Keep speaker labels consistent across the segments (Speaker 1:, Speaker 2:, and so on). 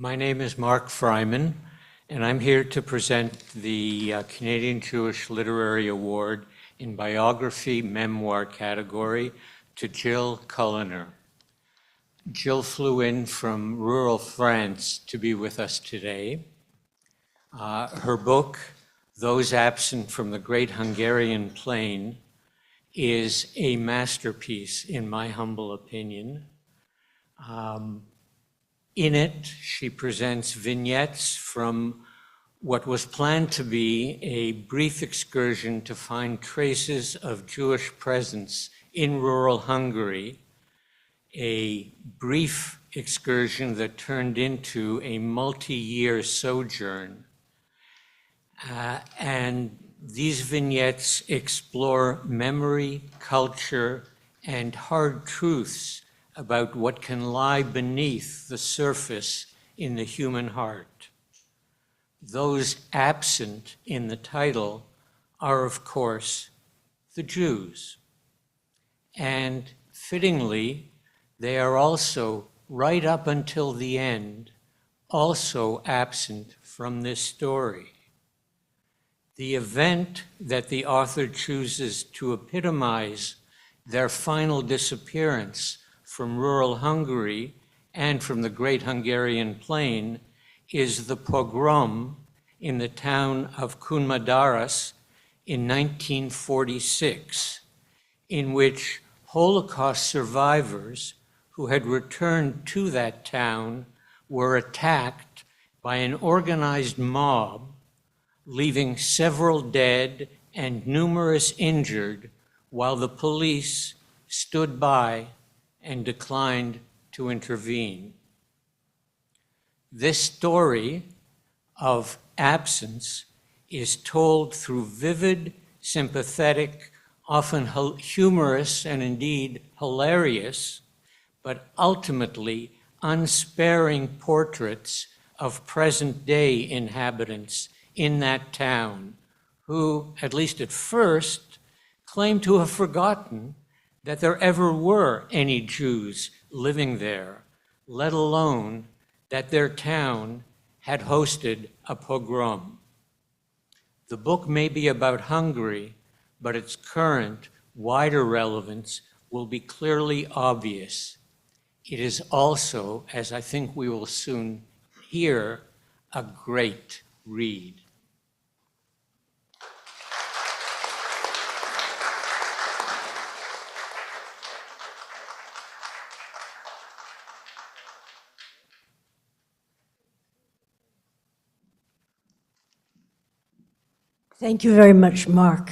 Speaker 1: My name is Mark Freiman, and I'm here to present the Canadian Jewish Literary Award in Biography, Memoir category to Jill Culiner. Jill flew in from rural France to be with us today. Her book, Those Absent from the Great Hungarian Plain, is a masterpiece, in my humble opinion. In it, she presents vignettes from what was planned to be a brief excursion to find traces of Jewish presence in rural Hungary, a brief excursion that turned into a multi-year sojourn. And these vignettes explore memory, culture, and hard truths about what can lie beneath the surface in the human heart. Those absent in the title are, of course, the Jews. And fittingly, they are also, right up until the end, also absent from this story. The event that the author chooses to epitomize their final disappearance from rural Hungary and from the Great Hungarian Plain is the pogrom in the town of Kunmadaras in 1946, in which Holocaust survivors who had returned to that town were attacked by an organized mob, leaving several dead and numerous injured, while the police stood by and declined to intervene. This story of absence is told through vivid, sympathetic, often humorous and indeed hilarious, but ultimately unsparing portraits of present-day inhabitants in that town who, at least at first, claim to have forgotten that there ever were any Jews living there, let alone that their town had hosted a pogrom. The book may be about Hungary, but its current, wider relevance will be clearly obvious. It is also, as I think we will soon hear, a great read.
Speaker 2: Thank you very much, Mark.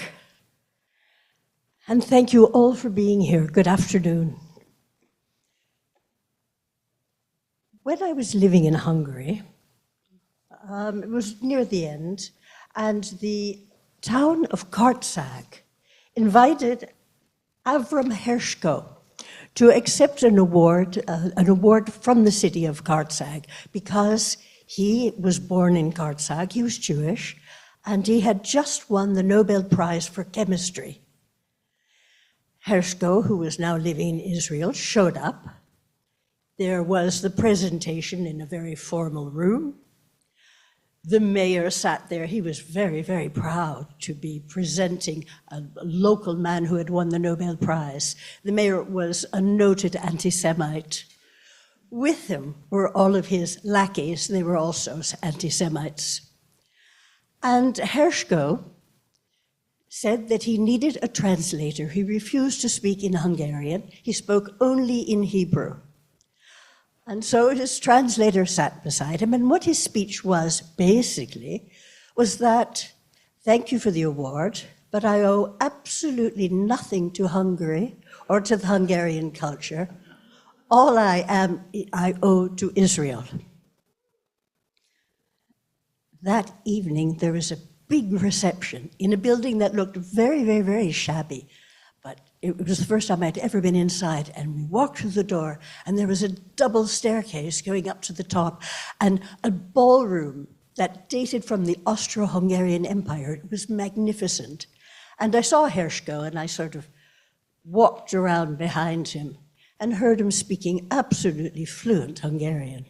Speaker 2: And thank you all for being here. Good afternoon. When I was living in Hungary, it was near the end, and the town of Karcag invited Avram Hershko to accept an award from the city of Karcag, because he was born in Karcag, he was Jewish, and he had just won the Nobel Prize for Chemistry. Hershko, who was now living in Israel, showed up. There was the presentation in a very formal room. The mayor sat there. He was very, very proud to be presenting a local man who had won the Nobel Prize. The mayor was a noted anti-Semite. With him were all of his lackeys. They were also anti-Semites. And Hershko said that he needed a translator. He refused to speak in Hungarian. He spoke only in Hebrew. And so his translator sat beside him, and what his speech was, basically, was that, thank you for the award, but I owe absolutely nothing to Hungary or to the Hungarian culture. All I owe to Israel. That evening, there was a big reception in a building that looked very, very, very shabby. But it was the first time I'd ever been inside, and we walked through the door, and there was a double staircase going up to the top, and a ballroom that dated from the Austro-Hungarian Empire. It was magnificent. And I saw Hershko, and I sort of walked around behind him and heard him speaking absolutely fluent Hungarian.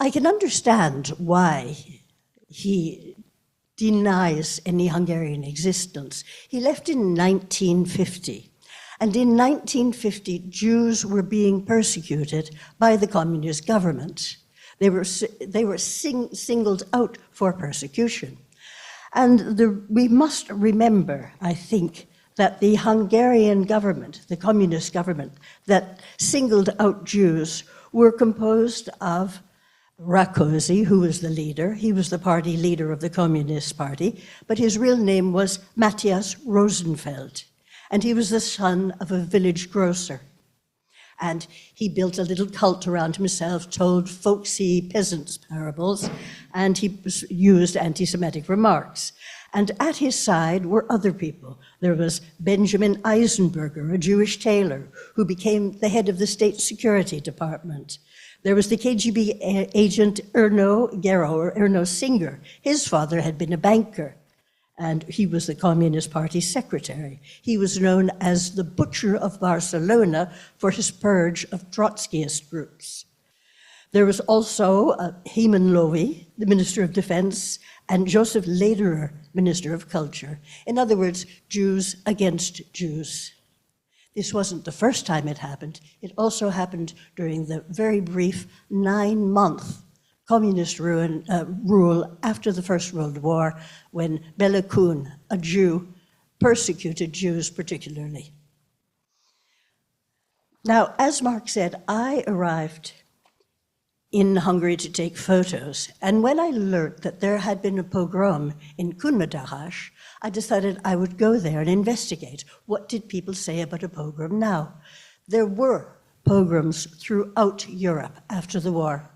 Speaker 2: I can understand why he denies any Hungarian existence. He left in 1950, and in 1950, Jews were being persecuted by the communist government. They were singled out for persecution. And we must remember, I think, that the Hungarian government, the communist government, that singled out Jews were composed of Rákosi, who was the leader. He was the party leader of the Communist Party, but his real name was Matthias Rosenfeld, and he was the son of a village grocer. And he built a little cult around himself, told folksy peasants' parables, and he used anti-Semitic remarks. And at his side were other people. There was Benjamin Eisenberger, a Jewish tailor, who became the head of the State Security Department. There was the KGB agent Erno Gero, or Erno Singer. His father had been a banker, and he was the Communist Party secretary. He was known as the Butcher of Barcelona for his purge of Trotskyist groups. There was also Heman Lowy, the Minister of Defense, and Joseph Lederer, Minister of Culture. In other words, Jews against Jews. This wasn't the first time it happened. It also happened during the very brief 9-month communist rule after the First World War, when Bela Kun, a Jew, persecuted Jews particularly. Now, as Mark said, I arrived in Hungary to take photos, and when I learned that there had been a pogrom in Kunmadaras, I decided I would go there and investigate. What did people say about a pogrom now? There were pogroms throughout Europe after the war,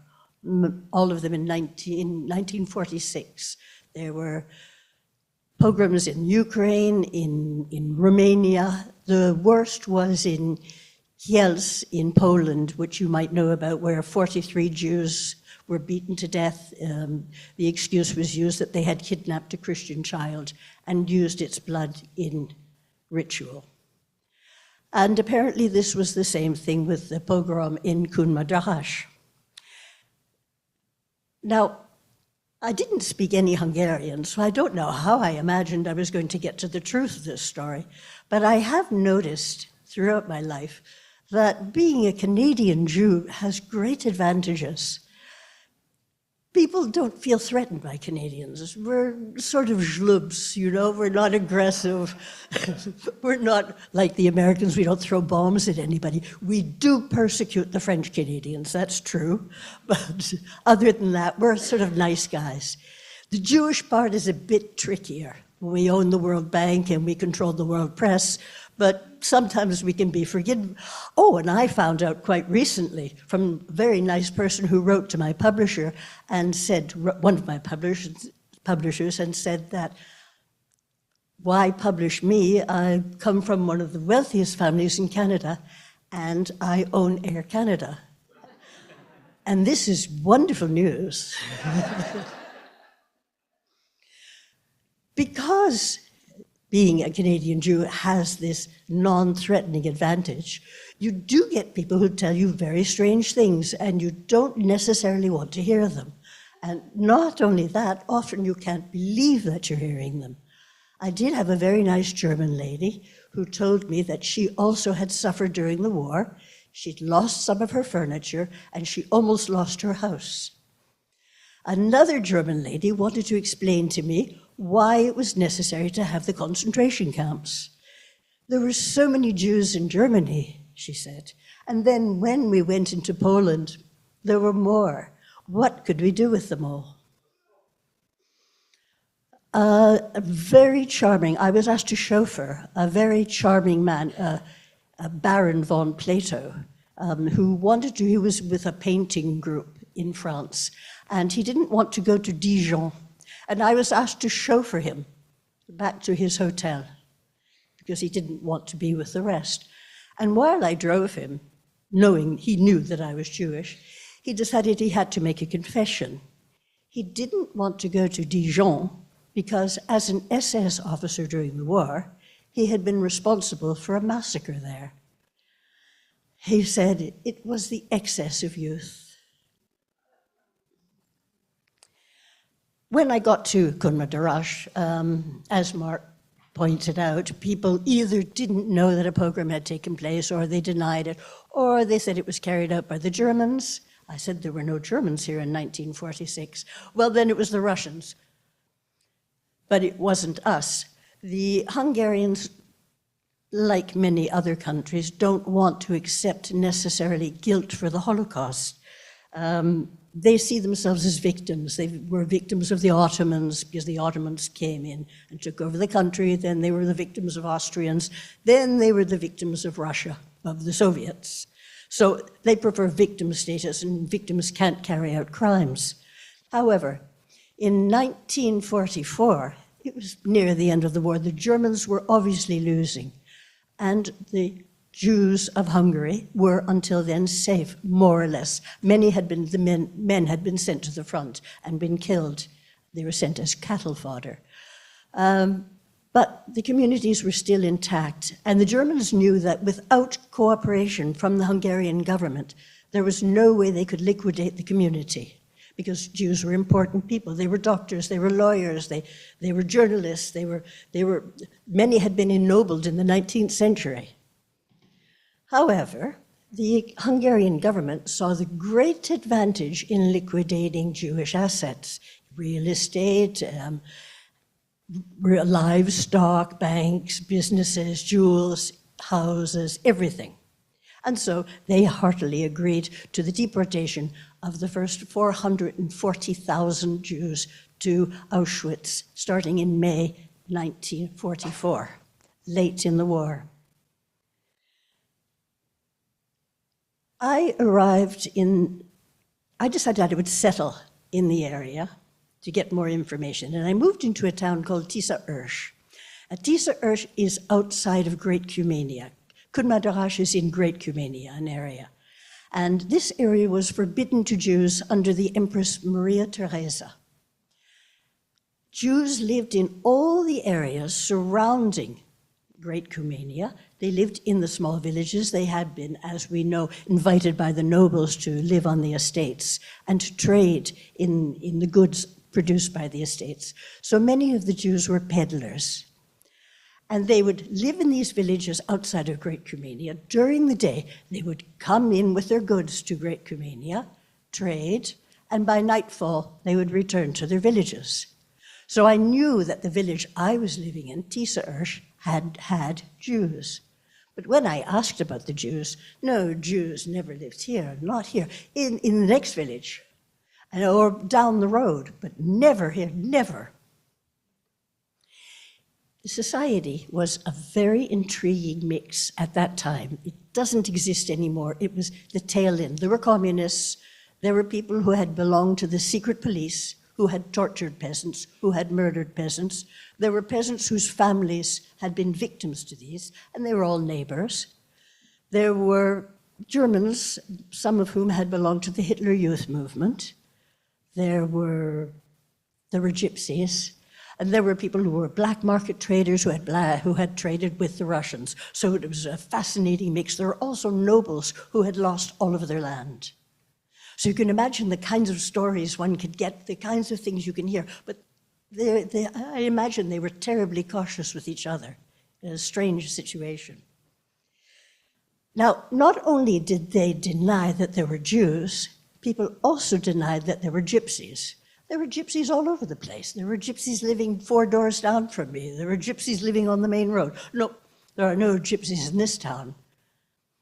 Speaker 2: all of them in 1946. There were pogroms in Ukraine, in Romania. The worst was in Kielce in Poland, which you might know about, where 43 Jews were beaten to death. The excuse was used that they had kidnapped a Christian child and used its blood in ritual. And apparently this was the same thing with the pogrom in Kunmadaras. Now, I didn't speak any Hungarian, so I don't know how I imagined I was going to get to the truth of this story, but I have noticed throughout my life that being a Canadian Jew has great advantages. People don't feel threatened by Canadians. We're sort of schlubs, you know, we're not aggressive. We're not like the Americans, we don't throw bombs at anybody. We do persecute the French Canadians, that's true. But other than that, we're sort of nice guys. The Jewish part is a bit trickier. We own the World Bank and we control the world press, but sometimes we can be forgiven. Oh, and I found out quite recently from a very nice person who wrote to my publisher and said, one of my publishers, and said that, why publish me? I come from one of the wealthiest families in Canada, and I own Air Canada. And this is wonderful news. Because being a Canadian Jew has this non-threatening advantage, you do get people who tell you very strange things and you don't necessarily want to hear them. And not only that, often you can't believe that you're hearing them. I did have a very nice German lady who told me that she also had suffered during the war. She'd lost some of her furniture and she almost lost her house. Another German lady wanted to explain to me why it was necessary to have the concentration camps. There were so many Jews in Germany, she said, and then when we went into Poland, there were more. What could we do with them all? Very charming, I was asked to chauffeur a very charming man, a Baron von Plato, who wanted to, he was with a painting group in France, and he didn't want to go to Dijon. And I was asked to chauffeur him back to his hotel because he didn't want to be with the rest. And while I drove him, knowing he knew that I was Jewish, he decided he had to make a confession. He didn't want to go to Dijon because as an SS officer during the war, he had been responsible for a massacre there. He said it was the excess of youth. when I got to Culiner, as Mark pointed out, people either didn't know that a pogrom had taken place, or they denied it, or they said it was carried out by the Germans. I said there were no Germans here in 1946. Well, then it was the Russians. But it wasn't us. The Hungarians, like many other countries, don't want to accept necessarily guilt for the Holocaust. They see themselves as victims. They were victims of the Ottomans because the Ottomans came in and took over the country. Then they were the victims of Austrians. Then they were the victims of Russia, of the Soviets. So they prefer victim status, and victims can't carry out crimes. However, in 1944, it was near the end of the war, the Germans were obviously losing, and the Jews of Hungary were until then safe, more or less. Men had been sent to the front and been killed. They were sent as cattle fodder. But the communities were still intact, and the Germans knew that without cooperation from the Hungarian government, there was no way they could liquidate the community, because Jews were important people. They were doctors, they were lawyers, they were journalists, many had been ennobled in the 19th century. However, the Hungarian government saw the great advantage in liquidating Jewish assets, real estate, livestock, banks, businesses, jewels, houses, everything. And so they heartily agreed to the deportation of the first 440,000 Jews to Auschwitz, starting in May 1944, late in the war. I decided I would settle in the area to get more information, and I moved into a town called Tisza-Őrs. Tisza-Őrs is outside of Great Cumania. Culiner is in Great Cumania, an area. And this area was forbidden to Jews under the Empress Maria Theresa. Jews lived in all the areas surrounding Great Cumania. They lived in the small villages. They had been, as we know, invited by the nobles to live on the estates and to trade in the goods produced by the estates. So many of the Jews were peddlers. And they would live in these villages outside of Great Cumania. During the day, they would come in with their goods to Great Cumania, trade, and by nightfall, they would return to their villages. So I knew that the village I was living in, Tisza-Őrs, had Jews. But when I asked about the Jews, no, Jews never lived here, not here, in the next village, or down the road, but never here, never. The society was a very intriguing mix at that time. It doesn't exist anymore. It was the tail end. There were communists, there were people who had belonged to the secret police, who had tortured peasants, who had murdered peasants. There were peasants whose families had been victims to these, and they were all neighbors. There were Germans, some of whom had belonged to the Hitler Youth movement. There were gypsies, and there were people who were black market traders who had traded with the Russians. So it was a fascinating mix. There were also nobles who had lost all of their land. So you can imagine the kinds of stories one could get, the kinds of things you can hear. But I imagine they were terribly cautious with each other. A strange situation. Now, not only did they deny that there were Jews, people also denied that there were gypsies. There were gypsies all over the place. There were gypsies living 4 doors down from me. There were gypsies living on the main road. No, there are no gypsies in this town.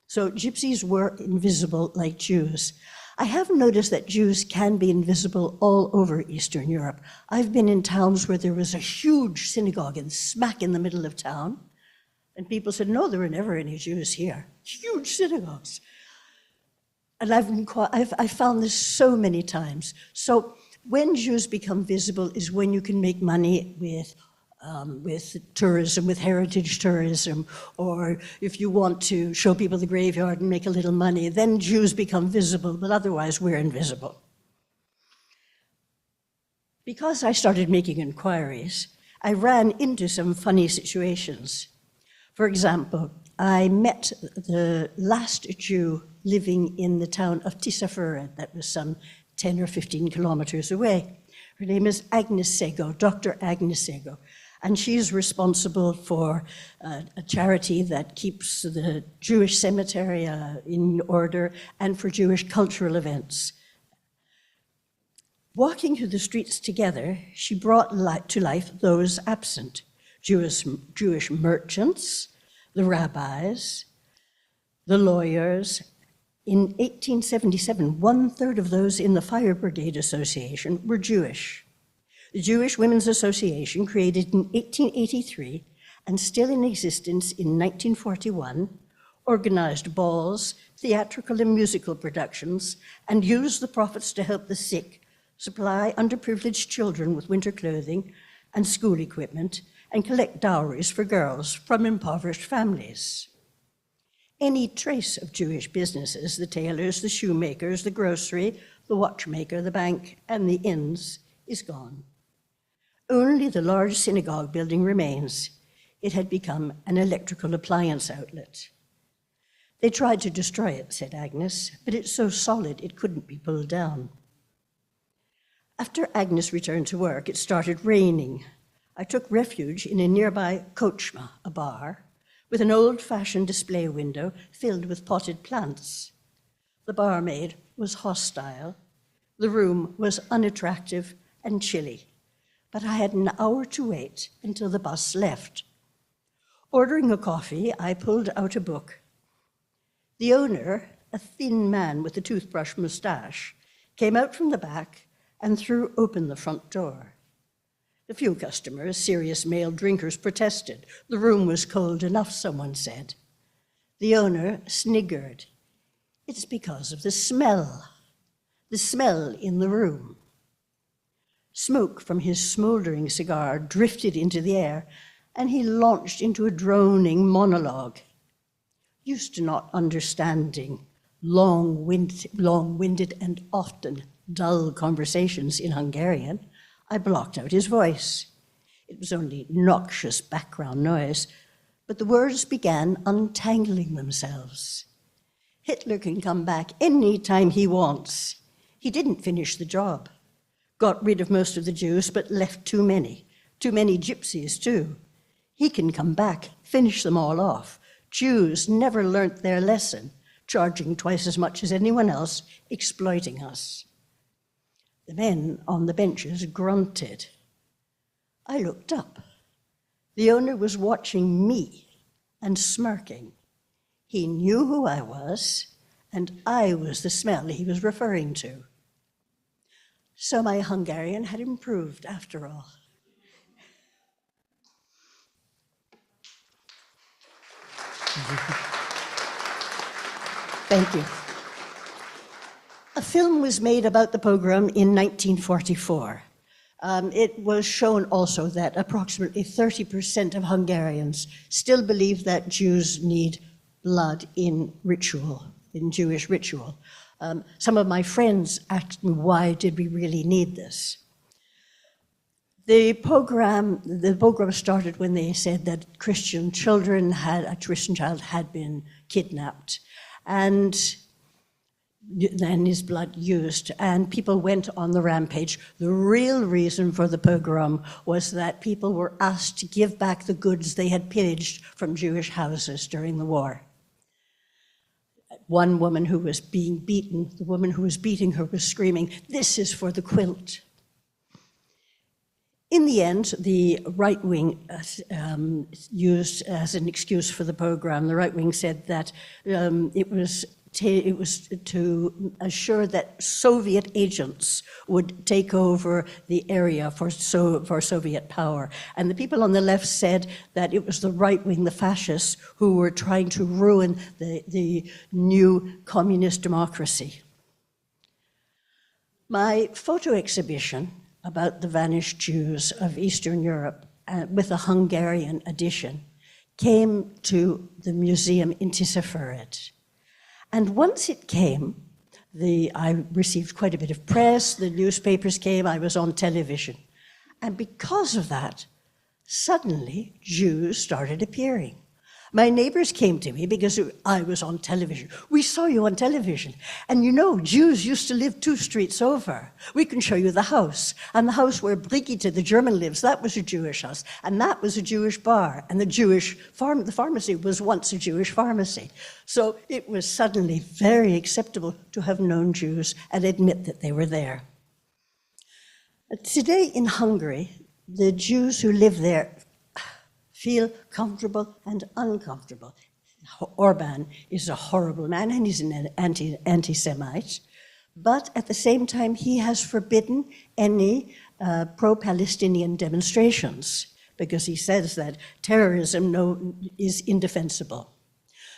Speaker 2: So gypsies were invisible like Jews. I have noticed that Jews can be invisible all over Eastern Europe. I've been in towns where there was a huge synagogue smack in the middle of town, and people said, no, there were never any Jews here. Huge synagogues. And I've found this so many times. So when Jews become visible is when you can make money with tourism, with heritage tourism, or if you want to show people the graveyard and make a little money, then Jews become visible, but otherwise we're invisible. Because I started making inquiries, I ran into some funny situations. For example, I met the last Jew living in the town of Tisza-Füred, that was some 10 or 15 kilometers away. Her name is Agnes Sego, Dr. Agnes Sego, and she's responsible for a charity that keeps the Jewish cemetery in order and for Jewish cultural events. Walking through the streets together, she brought to life those absent, Jewish merchants, the rabbis, the lawyers. In 1877, 1/3 of those in the Fire Brigade Association were Jewish. The Jewish Women's Association, created in 1883 and still in existence in 1941, organized balls, theatrical and musical productions, and used the profits to help the sick, supply underprivileged children with winter clothing and school equipment, and collect dowries for girls from impoverished families. Any trace of Jewish businesses, the tailors, the shoemakers, the grocery, the watchmaker, the bank, and the inns, is gone. Only the large synagogue building remains. It had become an electrical appliance outlet. They tried to destroy it, said Agnes, but it's so solid it couldn't be pulled down. After Agnes returned to work, it started raining. I took refuge in a nearby kochma, a bar, with an old-fashioned display window filled with potted plants. The barmaid was hostile. The room was unattractive and chilly, but I had an hour to wait until the bus left. Ordering a coffee, I pulled out a book. The owner, a thin man with a toothbrush mustache, came out from the back and threw open the front door. The few customers, serious male drinkers, protested. The room was cold enough, someone said. The owner sniggered. It's because of the smell in the room. Smoke from his smoldering cigar drifted into the air, and he launched into a droning monologue. Used to not understanding long-winded and often dull conversations in Hungarian, I blocked out his voice. It was only noxious background noise, but the words began untangling themselves. Hitler can come back any time he wants. He didn't finish the job. Got rid of most of the Jews, but left too many gypsies too. He can come back, finish them all off. Jews never learnt their lesson, charging twice as much as anyone else, exploiting us. The men on the benches grunted. I looked up. The owner was watching me and smirking. He knew who I was, and I was the smell he was referring to. So my Hungarian had improved after all. Thank you. A film was made about the pogrom in 1944. It was shown also that approximately 30% of Hungarians still believe that Jews need blood in ritual, in Jewish ritual. Some of my friends asked me, why did we really need this? The pogrom started when they said that a Christian child had been kidnapped, and then his blood used, and people went on the rampage. The real reason for the pogrom was that people were asked to give back the goods they had pillaged from Jewish houses during the war. One woman who was being beaten, the woman who was beating her was screaming, "This is for the quilt." In the end, the right wing used as an excuse for the pogrom, the right wing said that it was to assure that Soviet agents would take over the area for Soviet power. And the people on the left said that it was the right wing, the fascists, who were trying to ruin the new communist democracy. My photo exhibition about the vanished Jews of Eastern Europe, with a Hungarian edition, came to the museum in Tiszafüred. And once it came, I received quite a bit of press, the newspapers came, I was on television. And because of that, suddenly Jews started appearing. My neighbors came to me because I was on television. We saw you on television. And you know, Jews used to live 2 streets over. We can show you the house. And the house where Brigitte, the German, lives, that was a Jewish house. And that was a Jewish bar. And the pharmacy was once a Jewish pharmacy. So it was suddenly very acceptable to have known Jews and admit that they were there. Today in Hungary, the Jews who live there feel comfortable and uncomfortable. Orban is a horrible man and he's an anti-Semite, but at the same time he has forbidden any pro-Palestinian demonstrations because he says that terrorism is indefensible.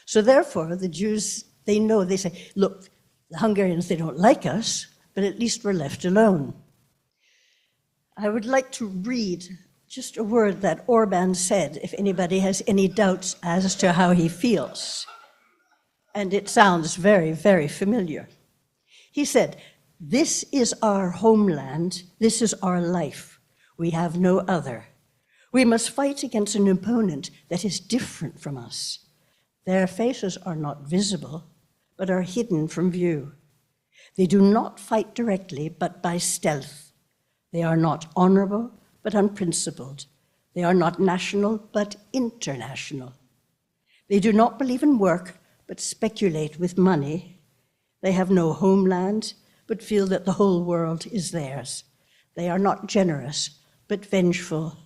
Speaker 2: So therefore the Jews, they say, look, the Hungarians, they don't like us, but at least we're left alone. I would like to read just a word that Orban said, if anybody has any doubts as to how he feels. And it sounds very, very familiar. He said, "This is our homeland, this is our life. We have no other. We must fight against an opponent that is different from us. Their faces are not visible, but are hidden from view. They do not fight directly, but by stealth. They are not honorable, but unprincipled. They are not national, but international. They do not believe in work, but speculate with money. They have no homeland, but feel that the whole world is theirs. They are not generous, but vengeful."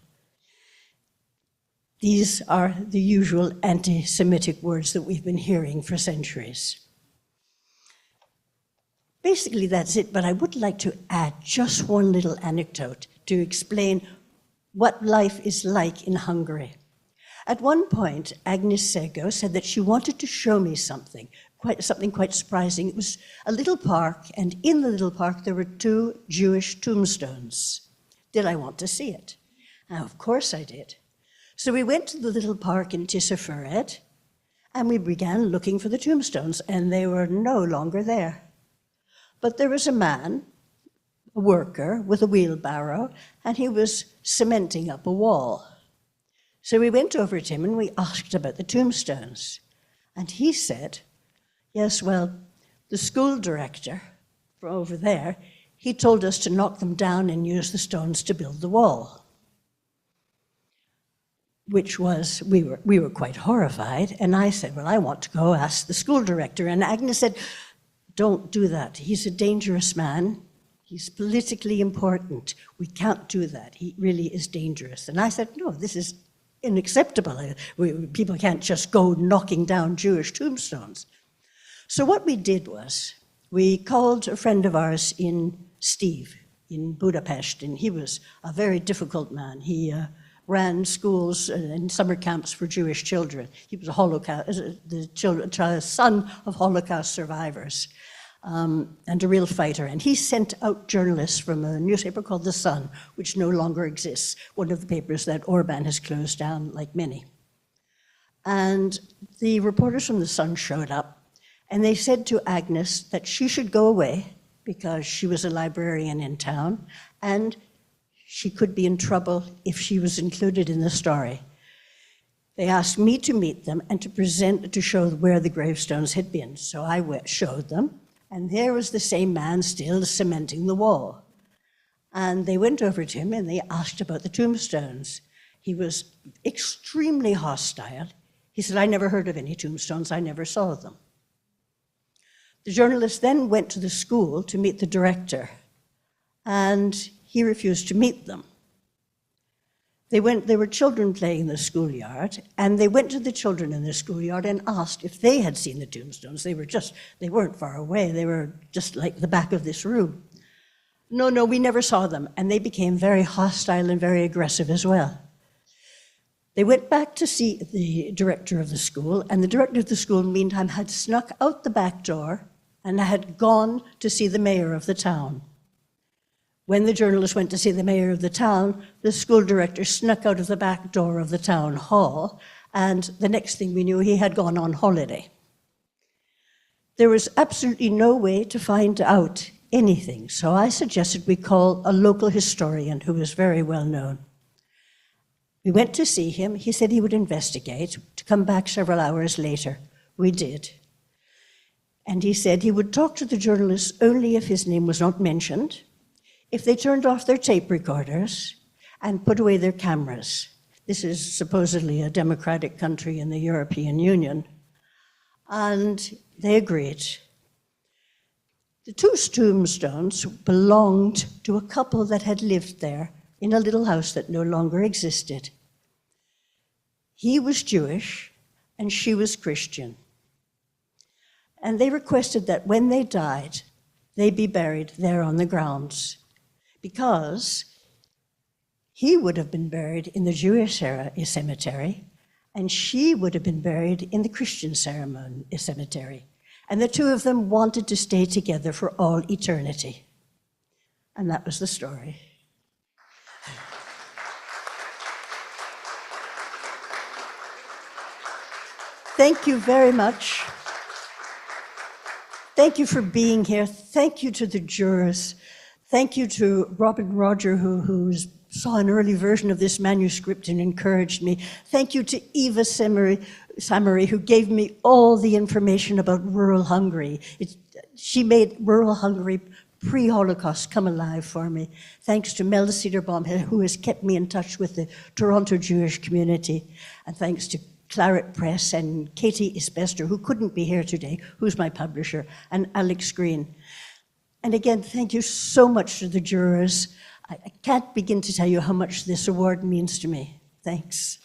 Speaker 2: These are the usual anti-Semitic words that we've been hearing for centuries. Basically, that's it, but I would like to add just one little anecdote to explain what life is like in Hungary. At one point, Agnes Sego said that she wanted to show me something quite surprising. It was a little park, and in the little park there were 2 Jewish tombstones. Did I want to see it? Now, of course I did. So we went to the little park in Tiszafüred, and we began looking for the tombstones, and they were no longer there. But there was a man, a worker, with a wheelbarrow, and he was cementing up a wall. So we went over to him and we asked about the tombstones. And he said, yes, well, the school director from over there, he told us to knock them down and use the stones to build the wall. Which was, we were quite horrified. And I said, well, I want to go ask the school director. And Agnes said, don't do that. He's a dangerous man. He's politically important. We can't do that. He really is dangerous. And I said, no, this is unacceptable. People can't just go knocking down Jewish tombstones. So what we did was, we called a friend of ours Steve, in Budapest, and he was a very difficult man. He ran schools and summer camps for Jewish children. He was the son of Holocaust survivors. And a real fighter. And he sent out journalists from a newspaper called The Sun, which no longer exists, one of the papers that Orban has closed down, like many. And the reporters from The Sun showed up, and they said to Agnes that she should go away because she was a librarian in town, and she could be in trouble if she was included in the story. They asked me to meet them and to show where the gravestones had been. So I showed them. And there was the same man still cementing the wall. And they went over to him and they asked about the tombstones. He was extremely hostile. He said, I never heard of any tombstones, I never saw them. The journalist then went to the school to meet the director, and he refused to meet them. There were children playing in the schoolyard, and they went to the children in the schoolyard and asked if they had seen the tombstones. They weren't far away. They were just like the back of this room. No, we never saw them. And they became very hostile and very aggressive as well. They went back to see the director of the school, and the director of the school, meantime, had snuck out the back door and had gone to see the mayor of the town. When the journalist went to see the mayor of the town, the school director snuck out of the back door of the town hall, and the next thing we knew, he had gone on holiday. There was absolutely no way to find out anything, so I suggested we call a local historian who was very well known. We went to see him. He said he would investigate, to come back several hours later. We did. And he said he would talk to the journalists only if his name was not mentioned, if they turned off their tape recorders and put away their cameras. This is supposedly a democratic country in the European Union. And they agreed. The two tombstones belonged to a couple that had lived there in a little house that no longer existed. He was Jewish and she was Christian. And they requested that when they died, they be buried there on the grounds, because he would have been buried in the Jewish cemetery, and she would have been buried in the Christian cemetery. And the two of them wanted to stay together for all eternity. And that was the story. Thank you very much. Thank you for being here. Thank you to the jurors. Thank you to Robin Roger, who saw an early version of this manuscript and encouraged me. Thank you to Eva Samary, who gave me all the information about rural Hungary. She made rural Hungary pre-Holocaust come alive for me. Thanks to Mel Cederbaum, who has kept me in touch with the Toronto Jewish community. And thanks to Claret Press and Katie Isbester, who couldn't be here today, who's my publisher, and Alex Green. And again, thank you so much to the jurors. I can't begin to tell you how much this award means to me. Thanks.